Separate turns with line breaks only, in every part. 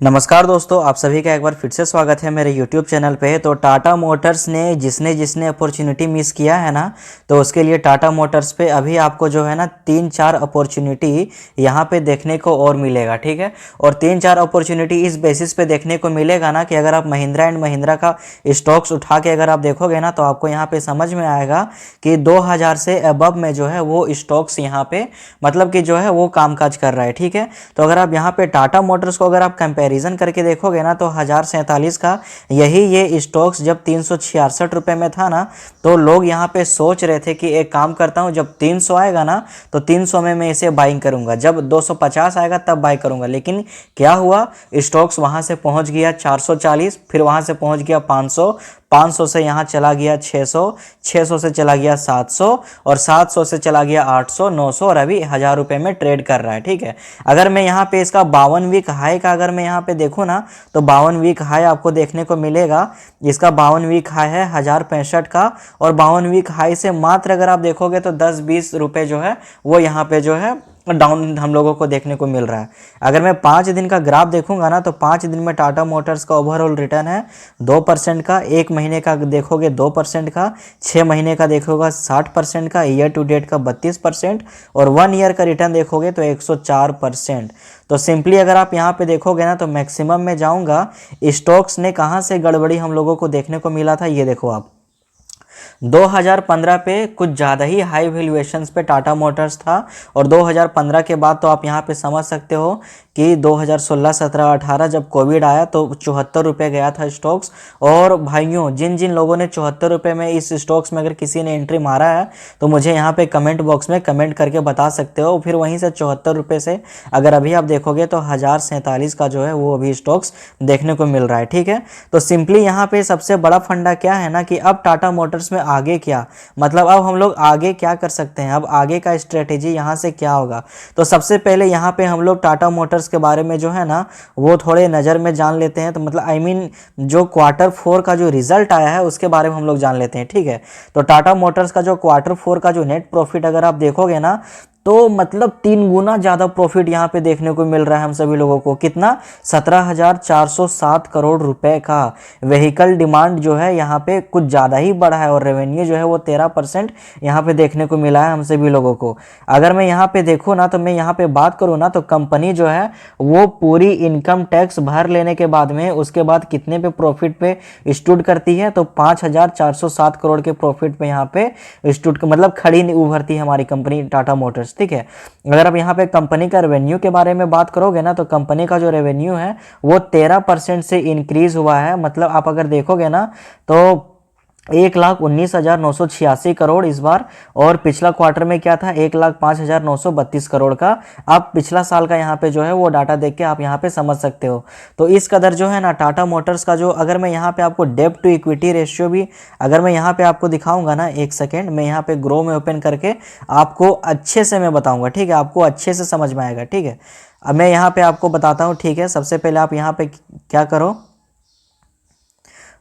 नमस्कार दोस्तों, आप सभी का एक बार फिर से स्वागत है मेरे YouTube चैनल पे। तो टाटा मोटर्स ने जिसने जिसने अपॉर्चुनिटी मिस किया है ना, तो उसके लिए टाटा मोटर्स पे अभी आपको जो है ना 3-4 अपॉर्चुनिटी यहाँ पे देखने को और मिलेगा, ठीक है। और 3-4 अपॉर्चुनिटी इस बेसिस पे देखने को मिलेगा ना कि अगर आप महिंद्रा एंड महिंद्रा का स्टॉक्स उठा के अगर आप देखोगे ना, तो आपको यहाँ पे समझ में आएगा कि 2000 से अबव में जो है वो स्टॉक्स यहाँ पे मतलब कि जो है वो कामकाज कर रहा है, ठीक है। तो अगर आप यहाँ पे टाटा मोटर्स को अगर आप कंपैरिजन करके देखोगे ना, तो 1047 का यही ये स्टॉक्स जब 366 रुपये में था ना, तो लोग यहाँ पे सोच रहे थे कि एक काम करता हूँ, जब 300 आएगा ना तो 300 में मैं इसे बाइंग करूंगा, जब 250 आएगा तब बाई करूंगा। लेकिन क्या हुआ, स्टॉक्स वहां से पहुंच गया 440, फिर वहां से पहुंच गया 500, 500 से यहाँ चला गया 600, 600 से चला गया 700 और 700 से चला गया 800, 900 और अभी 1000 रुपये में ट्रेड कर रहा है, ठीक है। अगर मैं यहाँ पे इसका 52 वीक हाई का अगर मैं यहाँ पे देखूँ ना, तो 52 वीक हाई आपको देखने को मिलेगा। इसका 52 वीक हाई है 1065 का, और 52 वीक हाई से मात्र अगर आप देखोगे तो 10-20 रुपये जो है वो यहाँ पे जो है डाउन हम लोगों को देखने को मिल रहा है। अगर मैं 5 दिन का ग्राफ देखूंगा ना, तो 5 दिन में टाटा मोटर्स का ओवरऑल रिटर्न है 2% का, 1 महीने का देखोगे 2% का, 6 महीने का देखोगे 60% का, ईयर टू डेट का 32% और 1 ईयर का रिटर्न देखोगे तो 104%। तो सिंपली अगर आप यहाँ पे देखोगे ना, तो मैक्सिमम में जाऊंगा स्टॉक्स ने कहाँ से गड़बड़ी हम लोगों को देखने को मिला था, ये देखो आप 2015 पे कुछ ज़्यादा ही हाई वैल्यूएशंस पे टाटा मोटर्स था, और 2015 के बाद तो आप यहाँ पे समझ सकते हो कि 2016, 17, 18 जब कोविड आया तो 74 रुपये गया था स्टॉक्स। और भाइयों, जिन जिन लोगों ने 74 रुपये में इस स्टॉक्स में अगर किसी ने एंट्री मारा है, तो मुझे यहाँ पे कमेंट बॉक्स में कमेंट करके बता सकते हो। फिर वहीं से 74 रुपये से अगर अभी आप देखोगे तो 1047 का जो है वो अभी स्टॉक्स देखने को मिल रहा है, ठीक है। तो सिंपली यहाँ पे सबसे बड़ा फंडा क्या है ना, कि अब टाटा मोटर्स में आगे क्या, मतलब अब हम लोग आगे क्या कर सकते हैं, अब आगे का स्ट्रेटेजी यहाँ से क्या होगा। तो सबसे पहले यहाँ पे हम लोग टाटा मोटर्स के बारे में जो है ना वो थोड़े नज़र में जान लेते हैं। तो मतलब जो Q4 का जो रिजल्ट आया है उसके बारे में हम लोग जान लेते हैं, ठीक है। तो टाटा मोटर्स का जो Q4 का जो नेट प्रॉफिट अगर आप देखोगे ना, तो मतलब 3 गुना ज़्यादा प्रॉफिट यहाँ पे देखने को मिल रहा है हम सभी लोगों को। कितना? 17,407 करोड़ रुपए का। व्हीकल डिमांड जो है यहाँ पे कुछ ज़्यादा ही बढ़ा है, और रेवेन्यू जो है वो 13% यहाँ पे देखने को मिला है हम सभी लोगों को। अगर मैं यहाँ पे देखूँ ना, तो मैं यहाँ पे बात करूँ ना, तो कंपनी जो है वो पूरी इनकम टैक्स भर लेने के बाद में उसके बाद कितने पे प्रॉफिट पे स्टूड करती है, तो 5,407 करोड़ के प्रॉफिट पे यहाँ पे स्टूड मतलब खड़ी उभरती है हमारी कंपनी टाटा मोटर्स, ठीक है। अगर आप यहाँ पे कंपनी का रेवेन्यू के बारे में बात करोगे ना, तो कंपनी का जो रेवेन्यू है वो 13% से इंक्रीज हुआ है। मतलब आप अगर देखोगे ना, तो 1,19,986 करोड़ इस बार, और पिछला क्वार्टर में क्या था, 1,05,932 करोड़ का। आप पिछला साल का यहाँ पे जो है वो डाटा देख के आप यहाँ पे समझ सकते हो। तो इस कदर जो है ना टाटा मोटर्स का जो, अगर मैं यहाँ पे आपको डेब्ट टू इक्विटी रेशियो भी अगर मैं यहाँ पे आपको दिखाऊंगा ना, एक सेकेंड मैं यहाँ पे ग्रो में ओपन करके आपको अच्छे से मैं बताऊंगा, ठीक है, आपको अच्छे से समझ में आएगा, ठीक है। अब मैं यहाँ पे आपको बताता हूँ, ठीक है। सबसे पहले आप यहाँ पे क्या करो,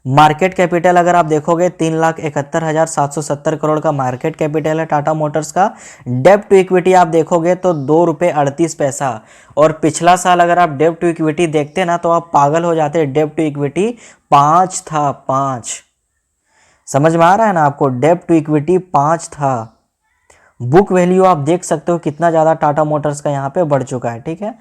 मार्केट कैपिटल अगर आप देखोगे 3,71,770 करोड़ का मार्केट कैपिटल है टाटा मोटर्स का। डेब्ट टू इक्विटी आप देखोगे तो 2 रुपये 38 पैसा, और पिछला साल अगर आप डेब्ट टू इक्विटी देखते ना, तो आप पागल हो जाते। डेब्ट टू इक्विटी 5 था, 5। समझ में आ रहा है ना आपको, डेब्ट टू इक्विटी 5 था। बुक वैल्यू आप देख सकते हो कितना ज़्यादा टाटा मोटर्स का यहाँ पे बढ़ चुका है, ठीक है।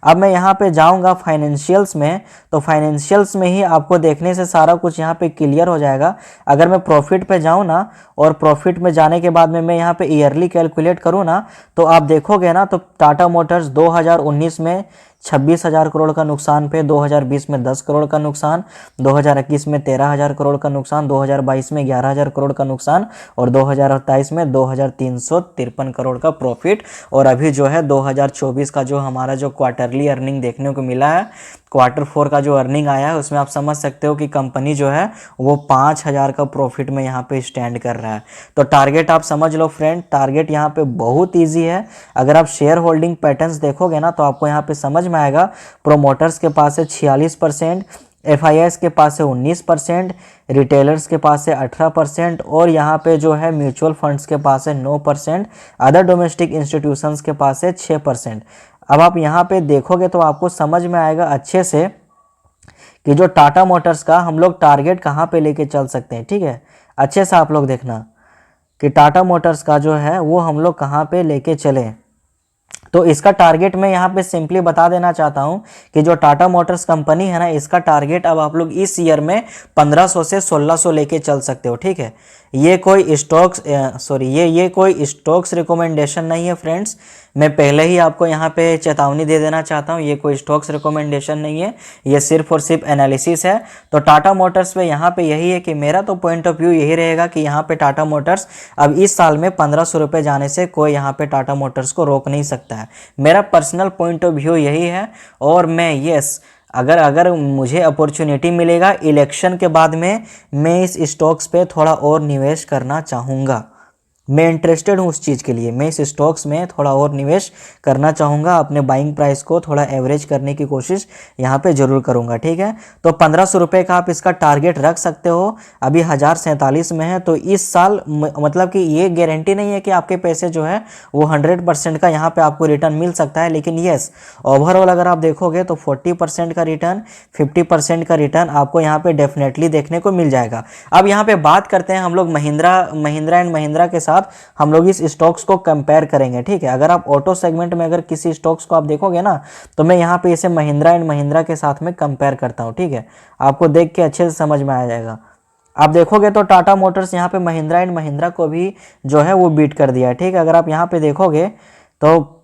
अब मैं यहाँ पे जाऊँगा फाइनेंशियल्स में, तो फाइनेंशियल्स में ही आपको देखने से सारा कुछ यहाँ पे क्लियर हो जाएगा। अगर मैं प्रॉफिट पे जाऊँ ना, और प्रॉफिट में जाने के बाद में मैं यहाँ पे ईयरली कैलकुलेट करूँ ना, तो आप देखोगे ना, तो टाटा मोटर्स 2019 में 26,000 करोड़ का नुकसान पे, 2020 में 10 करोड़ का नुकसान, 2021 में 13,000 करोड़ का नुकसान, 2022 में 11,000 करोड़ का नुकसान, और 2027 में 2,353 करोड़ का प्रॉफिट। और अभी जो है 2024 का जो हमारा जो क्वार्टरली अर्निंग देखने को मिला है, Q4 का जो अर्निंग आया है, उसमें आप समझ सकते हो कि कंपनी जो है वो 5,000 का प्रॉफिट में यहाँ पे स्टैंड कर रहा है। तो टारगेट आप समझ लो फ्रेंड, टारगेट यहाँ पे बहुत इजी है। अगर आप शेयर होल्डिंग पैटर्न्स देखोगे ना, तो आपको यहाँ पे समझ में आएगा। प्रोमोटर्स के पास है 46%, FIS के पास है 19%, रिटेलर्स के पास है 18%, और यहाँ पे जो है म्यूचुअल फंड्स के पास है 9%, अदर डोमेस्टिक इंस्टीट्यूशंस के पास है 6%। अब आप यहाँ पे देखोगे तो आपको समझ में आएगा अच्छे से कि जो टाटा मोटर्स का हम लोग टारगेट कहाँ पे लेके चल सकते हैं। ठीक है, अच्छे से आप लोग देखना कि टाटा मोटर्स का जो है वो हम लोग कहाँ पे लेके चले। तो इसका टारगेट मैं यहाँ पे सिंपली बता देना चाहता हूँ कि जो टाटा मोटर्स कंपनी है ना, इसका टारगेट अब आप लोग इस ईयर में 1500 से 1600 लेके चल सकते हो। ठीक है, ये कोई स्टॉक्स ये कोई स्टॉक्स रिकमेंडेशन नहीं है फ्रेंड्स। मैं पहले ही आपको यहाँ पे चेतावनी दे देना चाहता हूँ, ये कोई स्टॉक्स रिकमेंडेशन नहीं है, ये सिर्फ और सिर्फ एनालिसिस है। तो टाटा मोटर्स पे यहाँ पे यही है कि मेरा तो पॉइंट ऑफ व्यू यही रहेगा कि यहाँ पे टाटा मोटर्स अब इस साल में 1500 रुपये जाने से कोई यहाँ पे टाटा मोटर्स को रोक नहीं सकता है। मेरा पर्सनल पॉइंट ऑफ व्यू यही है। और मैं अगर मुझे अपॉर्चुनिटी मिलेगा इलेक्शन के बाद में, मैं इस स्टॉक्स पे थोड़ा और निवेश करना चाहूँगा। मैं इंटरेस्टेड हूँ उस चीज़ के लिए, मैं इस स्टॉक्स में थोड़ा और निवेश करना चाहूँगा, अपने बाइंग प्राइस को थोड़ा एवरेज करने की कोशिश यहाँ पे ज़रूर करूँगा। ठीक है, तो 1500 रुपये का आप इसका टारगेट रख सकते हो। अभी 1047 में है, तो इस साल मतलब कि ये गारंटी नहीं है कि आपके पैसे जो है वो 100% का यहाँ पे आपको रिटर्न मिल सकता है, लेकिन येस ओवरऑल अगर आप देखोगे तो 40% का रिटर्न, 50% का रिटर्न आपको यहाँ पे डेफिनेटली देखने को मिल जाएगा। अब यहाँ पे बात करते हैं हम लोग महिंद्रा एंड महिंद्रा के साथ हम लोग इस स्टॉक्स को कंपेयर करेंगे। ठीक है, अगर आप ऑटो सेगमेंट में अगर किसी स्टॉक्स को आप देखोगे ना, तो मैं यहाँ पे इसे महिंद्रा एंड महिंद्रा के साथ में कंपेयर करता हूँ। ठीक है, आपको देख के अच्छे से समझ में आ जाएगा। आप देखोगे तो टाटा मोटर्स यहाँ पे महिंद्रा एंड महिंद्रा को भी जो है वो बीट कर दिया है। ठीक है, अगर आप यहाँ पे देखोगे तो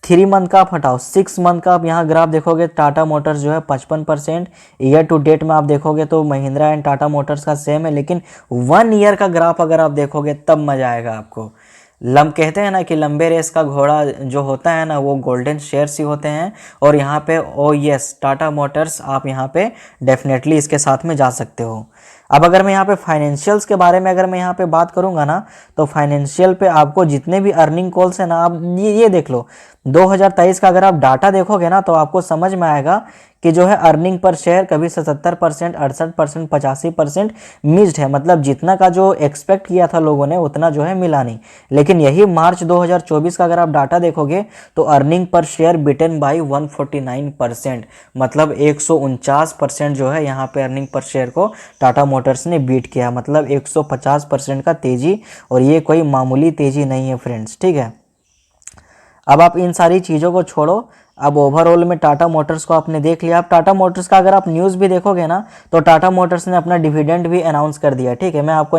3 मंथ का आप हटाओ, 6 मंथ का आप यहाँ ग्राफ देखोगे, टाटा मोटर्स जो है 55%, ईयर टू डेट में आप देखोगे तो महिंद्रा एंड टाटा मोटर्स का सेम है, लेकिन 1 ईयर का ग्राफ अगर आप देखोगे तब मजा आएगा आपको। कहते हैं ना कि लंबे रेस का घोड़ा जो होता है ना, वो गोल्डन शेयर्स ही होते हैं। और यहाँ पे यस टाटा मोटर्स आप यहाँ पे डेफिनेटली इसके साथ में जा सकते हो। अब अगर मैं यहाँ पे फाइनेंशियल्स के बारे में अगर मैं यहाँ पे बात करूँगा ना, तो फाइनेंशियल पे आपको जितने भी अर्निंग कॉल्स है ना, आप ये देख लो 2023 का अगर आप डाटा देखोगे ना, तो आपको समझ में आएगा कि जो है अर्निंग पर शेयर कभी 77%, 68%, 85% मिस्ड है। मतलब जितना का जो एक्सपेक्ट किया था लोगों ने उतना जो है मिला नहीं। लेकिन यही मार्च 2024 का अगर आप डाटा देखोगे तो earning per share bitten by 149%, मतलब 149% जो है यहाँ पे अर्निंग पर शेयर को टाटा मोटर्स ने बीट किया, मतलब 150% का तेजी। और ये कोई मामूली तेजी नहीं है फ्रेंड्स। ठीक है, अब आप इन सारी चीज़ों को छोड़ो, अब ओवरऑल में टाटा मोटर्स को आपने देख लिया। अब टाटा मोटर्स का अगर आप न्यूज़ भी देखोगे ना, तो टाटा मोटर्स ने अपना डिविडेंड भी अनाउंस कर दिया। ठीक है, मैं आपको